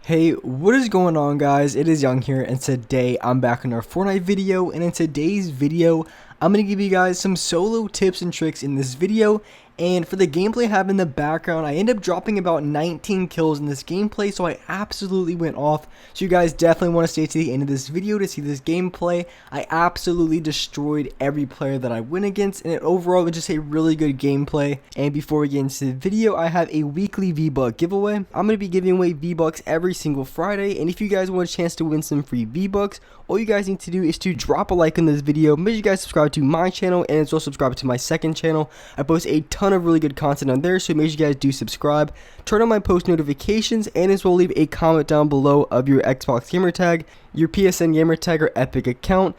Hey, what is going on, guys? It is Young here, and today I'm back on our Fortnite video, and in today's video I'm going to give you guys some solo tips and tricks in this video. And for the gameplay I have in the background, I ended up dropping about 19 kills in this gameplay, so I absolutely went off. So you guys definitely want to stay to the end of this video to see this gameplay. I absolutely destroyed every player that I went against, and overall it was just a really good gameplay. And before we get into the video, I have a weekly V-Buck giveaway. I'm going to be giving away V-Bucks every single Friday, and if you guys want a chance to win some free V-Bucks, all you guys need to do is to drop a like on this video. Make sure you guys subscribe to my channel and as well subscribe to my second channel. I post a ton of really good content on there, so make sure you guys do subscribe. Turn on my post notifications, and as well leave a comment down below of your Xbox gamer tag, your PSN gamer tag, or Epic account.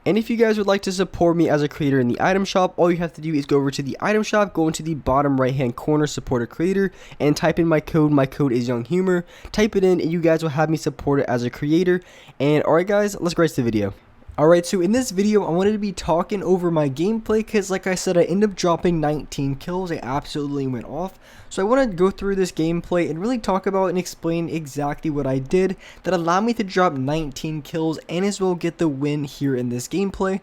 And if you guys would like to support me as a creator in the item shop, all you have to do is go over to the item shop, go into the bottom right hand corner, support a creator, and type in my code. My code is Young Humor. Type it in and you guys will have me supported as a creator. And alright guys, let's get to the video. Alright, so in this video, I wanted to be talking over my gameplay because like I said, I ended up dropping 19 kills. I absolutely went off. So I want to go through this gameplay and really talk about and explain exactly what I did that allowed me to drop 19 kills and as well get the win here in this gameplay.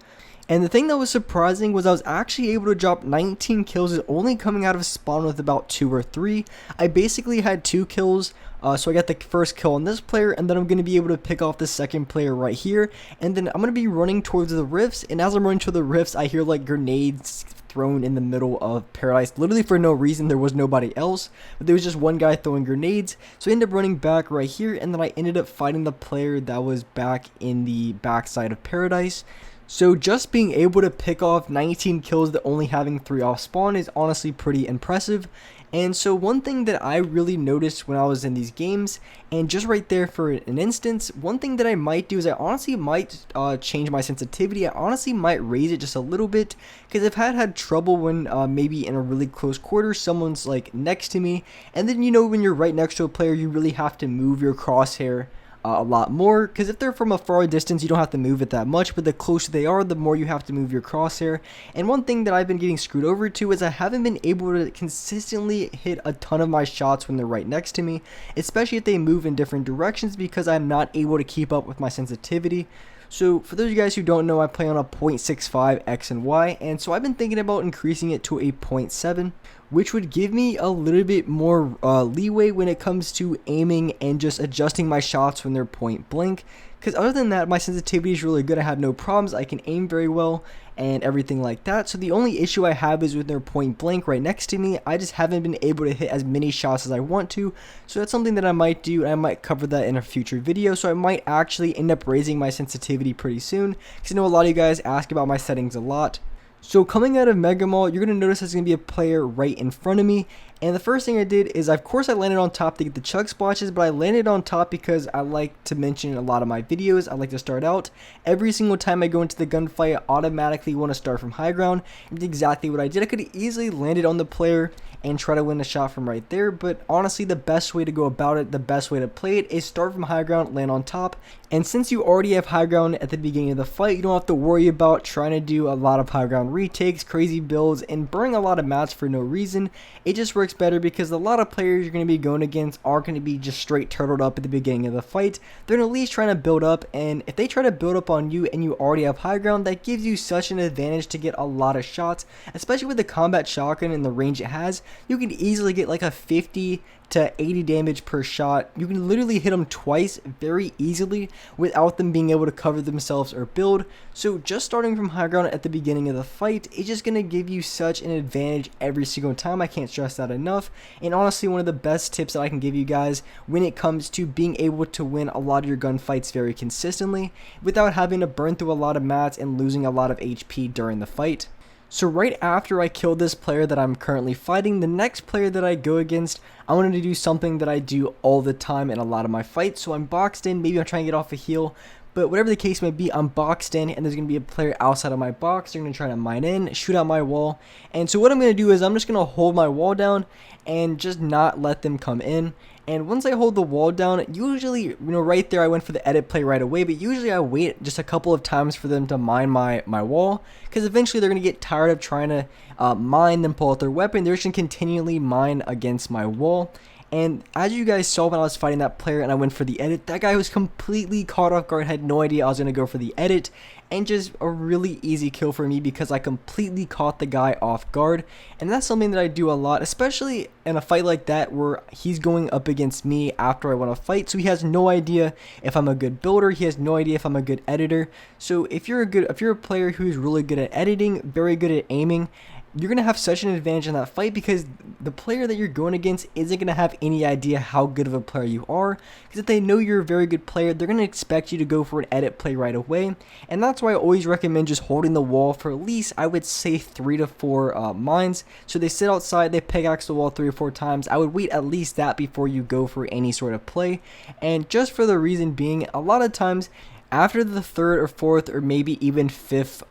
And the thing that was surprising was I was actually able to drop 19 kills only coming out of spawn with about 2 or 3. I basically had 2 kills. So I got the first kill on this player, and then I'm going to be able to pick off the second player right here, and then I'm going to be running towards the rifts, and as I'm running to the rifts, I hear like grenades thrown in the middle of Paradise, literally for no reason. There was nobody else, but there was just one guy throwing grenades, so I ended up running back right here, and then I ended up fighting the player that was back in the backside of Paradise. So just being able to pick off 19 kills that only having 3 off spawn is honestly pretty impressive. And so one thing that I really noticed when I was in these games, and just right there for an instance, one thing that I might do is I honestly might change my sensitivity. I honestly might raise it just a little bit, because I've had trouble when maybe in a really close quarter someone's like next to me, and then you know when you're right next to a player you really have to move your crosshair a lot more, because if they're from a far distance you don't have to move it that much, but the closer they are the more you have to move your crosshair. And one thing that I've been getting screwed over to is I haven't been able to consistently hit a ton of my shots when they're right next to me, especially if they move in different directions, because I'm not able to keep up with my sensitivity. So for those of you guys who don't know, I play on a 0.65 X and Y, and so I've been thinking about increasing it to a 0.7, which would give me a little bit more leeway when it comes to aiming and just adjusting my shots when they're point blank. Because other than that, my sensitivity is really good. I have no problems. I can aim very well and everything like that. So the only issue I have is when they're point blank right next to me. I just haven't been able to hit as many shots as I want to. So that's something that I might do, and I might cover that in a future video. So I might actually end up raising my sensitivity pretty soon, because I know a lot of you guys ask about my settings a lot. So coming out of Mega Mall, you're going to notice there's going to be a player right in front of me. And the first thing I did is, of course, I landed on top to get the chug splashes, but I landed on top because I like to mention in a lot of my videos, I like to start out. Every single time I go into the gunfight, I automatically want to start from high ground. And that's exactly what I did. I could have easily landed on the player and try to win a shot from right there, but honestly the best way to go about it, the best way to play it, is start from high ground, land on top. And since you already have high ground at the beginning of the fight, you don't have to worry about trying to do a lot of high ground retakes, crazy builds, and burning a lot of mats for no reason. It just works better because a lot of players you're going to be going against are going to be just straight turtled up at the beginning of the fight. They're at least trying to build up, and if they try to build up on you and you already have high ground, that gives you such an advantage to get a lot of shots, especially with the combat shotgun and the range it has. You can easily get like a 50 to 80 damage per shot. You can literally hit them twice very easily without them being able to cover themselves or build. So just starting from high ground at the beginning of the fight is just going to give you such an advantage every single time. I can't stress that enough. And honestly, one of the best tips that I can give you guys when it comes to being able to win a lot of your gunfights very consistently without having to burn through a lot of mats and losing a lot of HP during the fight. So right after I kill this player that I'm currently fighting, the next player that I go against, I wanted to do something that I do all the time in a lot of my fights. So I'm boxed in, maybe I'm trying to get off a heal, but whatever the case may be, I'm boxed in and there's going to be a player outside of my box. They're going to try to mine in, shoot out my wall. And so what I'm going to do is I'm just going to hold my wall down and just not let them come in. And once I hold the wall down, usually, right there I went for the edit play right away, but usually I wait just a couple of times for them to mine my wall, because eventually they're going to get tired of trying to mine, then pull out their weapon. They're just going to continually mine against my wall. And as you guys saw when I was fighting that player and I went for the edit, that guy was completely caught off guard, had no idea I was going to go for the edit, and just a really easy kill for me because I completely caught the guy off guard. And that's something that I do a lot, especially in a fight like that where he's going up against me after I won a fight, so he has no idea if I'm a good builder, he has no idea if I'm a good editor. So if you're a player who's really good at editing, very good at aiming, you're going to have such an advantage in that fight because the player that you're going against isn't going to have any idea how good of a player you are, because if they know you're a very good player, they're going to expect you to go for an edit play right away. And that's why I always recommend just holding the wall for at least, I would say, 3 to 4 mines. So they sit outside, they pickaxe the wall 3 or 4 times. I would wait at least that before you go for any sort of play. And just for the reason being, a lot of times after the 3rd or 4th or maybe even 5th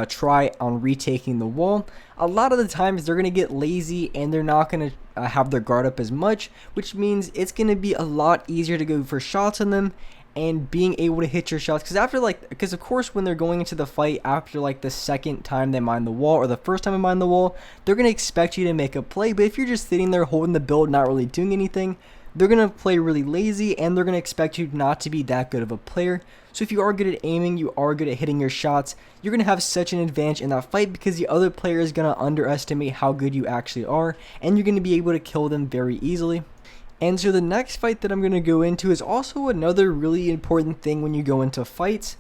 try on retaking the wall, a lot of the times they're going to get lazy and they're not going to have their guard up as much, which means it's going to be a lot easier to go for shots on them and being able to hit your shots. Because of course when they're going into the fight after like the 2nd time they mine the wall or the 1st time they mine the wall, they're going to expect you to make a play. But if you're just sitting there holding the build, not really doing anything, they're going to play really lazy and they're going to expect you not to be that good of a player. So if you are good at aiming, you are good at hitting your shots, you're going to have such an advantage in that fight because the other player is going to underestimate how good you actually are, and you're going to be able to kill them very easily. And so the next fight that I'm going to go into is also another really important thing when you go into fights.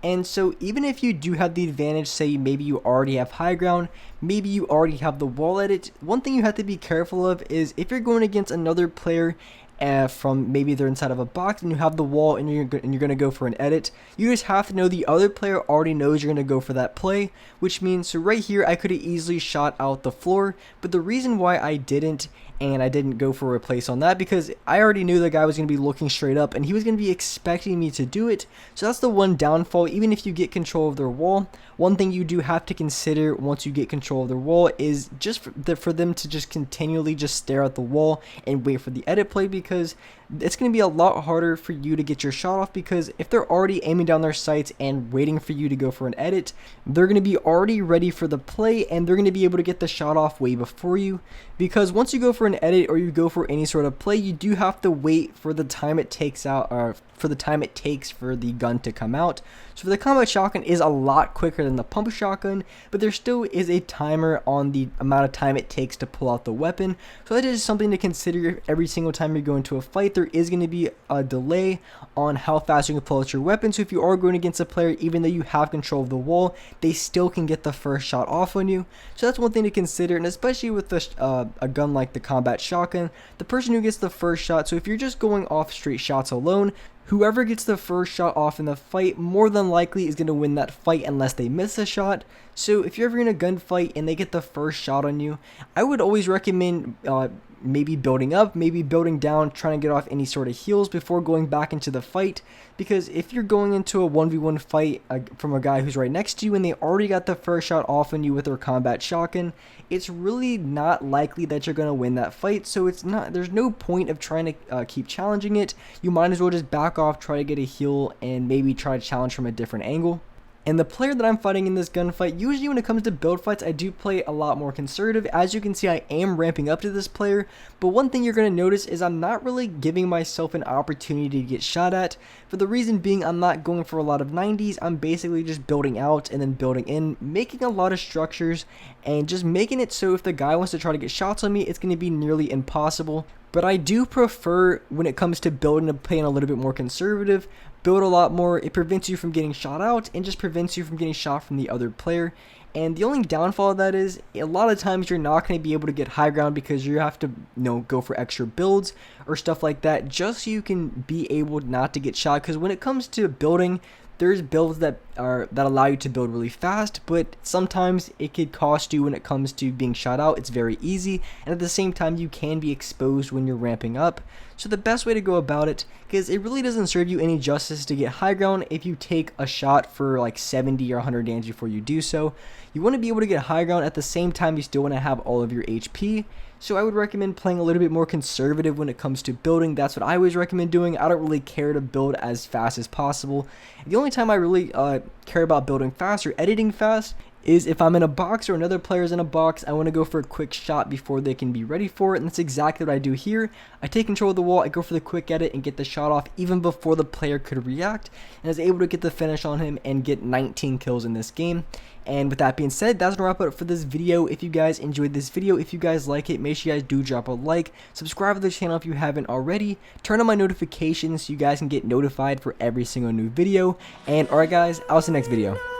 And so even if you do have the advantage, say maybe you already have high ground, maybe you already have the wall edit, one thing you have to be careful of is if you're going against another player from maybe they're inside of a box and you have the wall and you're going to go for an edit, you just have to know the other player already knows you're going to go for that play, which means, so right here I could have easily shot out the floor, but the reason why I didn't and I didn't go for a replace on that because I already knew the guy was going to be looking straight up and he was going to be expecting me to do it. So that's the one downfall. Even if you get control of their wall, one thing you do have to consider once you get control of their wall is just for them to just continually just stare at the wall and wait for the edit play, because it's going to be a lot harder for you to get your shot off, because if they're already aiming down their sights and waiting for you to go for an edit, they're going to be already ready for the play and they're going to be able to get the shot off way before you. Because once you go for an edit or you go for any sort of play, you do have to wait for the time it takes for the gun to come out. So the combat shotgun is a lot quicker than the pump shotgun, but there still is a timer on the amount of time it takes to pull out the weapon. So that is something to consider every single time you go into a fight. There is going to be a delay on how fast you can pull out your weapon. So if you are going against a player, even though you have control of the wall, they still can get the first shot off on you. So that's one thing to consider, and especially with a gun like the combat shotgun, the person who gets the first shot, so if you're just going off straight shots alone, whoever gets the first shot off in the fight more than likely is going to win that fight unless they miss a shot. So if you're ever in a gunfight and they get the first shot on you, I would always recommend maybe building up, maybe building down, trying to get off any sort of heals before going back into the fight. Because if you're going into a 1v1 fight from a guy who's right next to you and they already got the first shot off on you with their combat shotgun, it's really not likely that you're going to win that fight. So there's no point of trying to keep challenging it. You might as well just back off, try to get a heal, and maybe try to challenge from a different angle. And the player that I'm fighting in this gunfight, usually when it comes to build fights, I do play a lot more conservative. As you can see, I am ramping up to this player, but one thing you're going to notice is I'm not really giving myself an opportunity to get shot at. For the reason being, I'm not going for a lot of 90s, I'm basically just building out and then building in, making a lot of structures, and just making it so if the guy wants to try to get shots on me, it's going to be nearly impossible. But I do prefer, when it comes to building and playing a little bit more conservative, build a lot more. It prevents you from getting shot out and just prevents you from getting shot from the other player. And the only downfall of that is a lot of times you're not going to be able to get high ground because you have to go for extra builds or stuff like that just so you can be able not to get shot. Because when it comes to building, there's builds that allow you to build really fast, but sometimes it could cost you when it comes to being shot out. It's very easy, and at the same time you can be exposed when you're ramping up. So the best way to go about it, because it really doesn't serve you any justice to get high ground if you take a shot for like 70 or 100 damage before you do so. You want to be able to get high ground at the same time you still want to have all of your HP. So I would recommend playing a little bit more conservative when it comes to building. That's what I always recommend doing. I don't really care to build as fast as possible. The only time I really care about building fast or editing fast is if I'm in a box or another player's in a box, I want to go for a quick shot before they can be ready for it, and that's exactly what I do here. I take control of the wall, I go for the quick edit and get the shot off even before the player could react, and I was able to get the finish on him and get 19 kills in this game. And with that being said, that's gonna wrap it up for this video. If you guys enjoyed this video, if you guys like it, make sure you guys do drop a like, subscribe to the channel if you haven't already, turn on my notifications so you guys can get notified for every single new video, and alright guys, I'll see you next video.